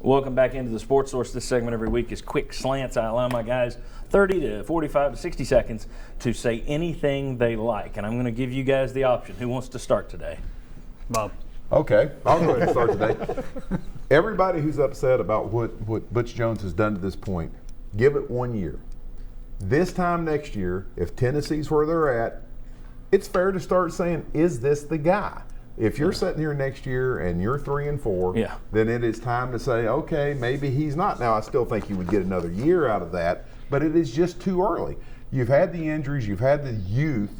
Welcome back into the Sports Source. This segment every week is quick slants. I allow my guys 30 to 45 to 60 seconds to say anything they like. And I'm going to give you guys the option. Who wants to start today? Bob. Okay, I'll go ahead and start today. Everybody who's upset about what Butch Jones has done to this point, give it 1 year. This time next year, if Tennessee's where they're at, it's fair to start saying, is this the guy? If you're sitting here next year and you're 3-4, then it is time to say, okay, maybe he's not. Now, I still think you would get another year out of that, but it is just too early. You've had the injuries, you've had the youth,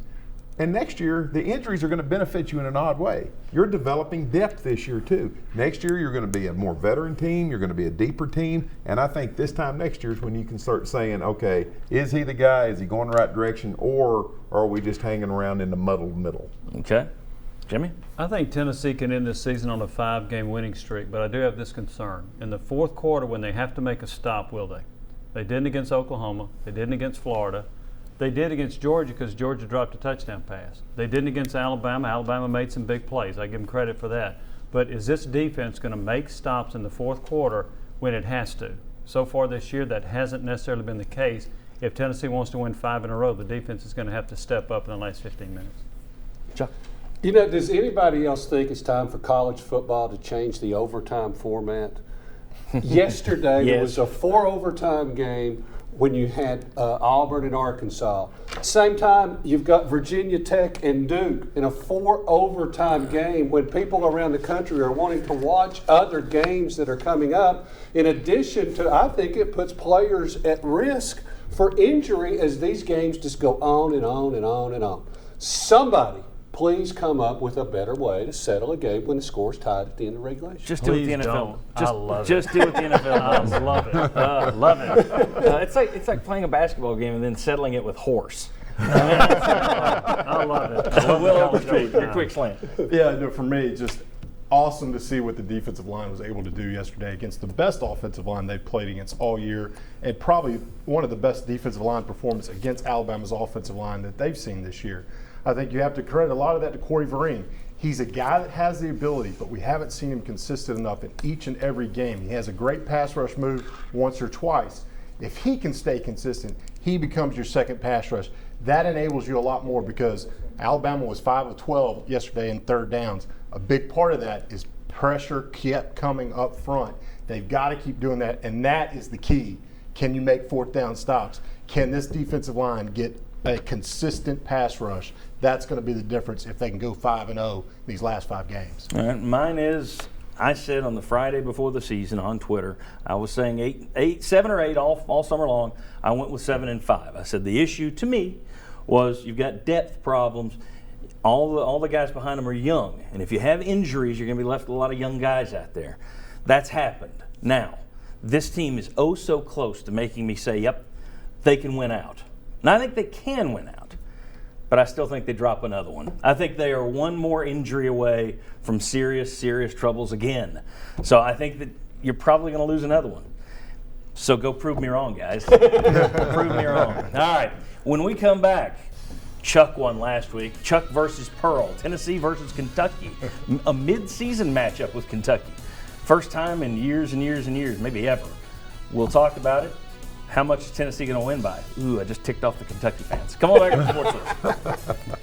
and next year, the injuries are going to benefit you in an odd way. You're developing depth this year, too. Next year, you're going to be a more veteran team, you're going to be a deeper team, and I think this time next year is when you can start saying, okay, is he the guy, is he going the right direction, or are we just hanging around in the muddled middle? Okay. Jimmy? I think Tennessee can end this season on a 5-game winning streak, but I do have this concern. In the fourth quarter, when they have to make a stop, will they? They didn't against Oklahoma. They didn't against Florida. They did against Georgia because Georgia dropped a touchdown pass. They didn't against Alabama. Alabama made some big plays. I give them credit for that. But is this defense going to make stops in the fourth quarter when it has to? So far this year, that hasn't necessarily been the case. If Tennessee wants to win 5 in a row, the defense is going to have to step up in the last 15 minutes. Chuck? You know, does anybody else think it's time for college football to change the overtime format? Yesterday, there was a 4 overtime game when you had Auburn and Arkansas. Same time, you've got Virginia Tech and Duke in a 4 overtime game when people around the country are wanting to watch other games that are coming up. In addition to, I think it puts players at risk for injury as these games just go on and on and on and on. Somebody please come up with a better way to settle a game when the score's tied at the end of regulation. Just do it with the NFL. Just do it with the NFL. I love it. Love it. It's like playing a basketball game and then settling it with horse. I love it. Will Overstreet, your quick slant. Yeah, no, for me, just awesome to see what the defensive line was able to do yesterday against the best offensive line they've played against all year, and probably one of the best defensive line performance against Alabama's offensive line that they've seen this year. I think you have to credit a lot of that to Corey Vereen. He's a guy that has the ability, but we haven't seen him consistent enough in each and every game. He has a great pass rush move once or twice. If he can stay consistent, he becomes your second pass rush. That enables you a lot more because Alabama was 5 of 12 yesterday in third downs. A big part of that is pressure kept coming up front. They've got to keep doing that, and that is the key. Can you make fourth down stops? Can this defensive line get a consistent pass rush? That's going to be the difference if they can go 5-0 these last 5 games. All right, mine is, I said on the Friday before the season on Twitter, I was saying 7 or 8 all summer long. I went with 7 and 5. I said the issue to me was you've got depth problems. All the guys behind them are young, and if you have injuries, you're going to be left with a lot of young guys out there. That's happened. Now, this team is oh so close to making me say, yep, they can win out. And I think they can win out, but I still think they drop another one. I think they are one more injury away from serious troubles again. So I think that you're probably going to lose another one. So go prove me wrong, guys. Prove me wrong. All right, when we come back, Chuck won last week. Chuck versus Pearl. Tennessee versus Kentucky. A mid-season matchup with Kentucky. First time in years and years and years, maybe ever. We'll talk about it. How much is Tennessee going to win by? Ooh, I just ticked off the Kentucky fans. Come on back to the Sports Source.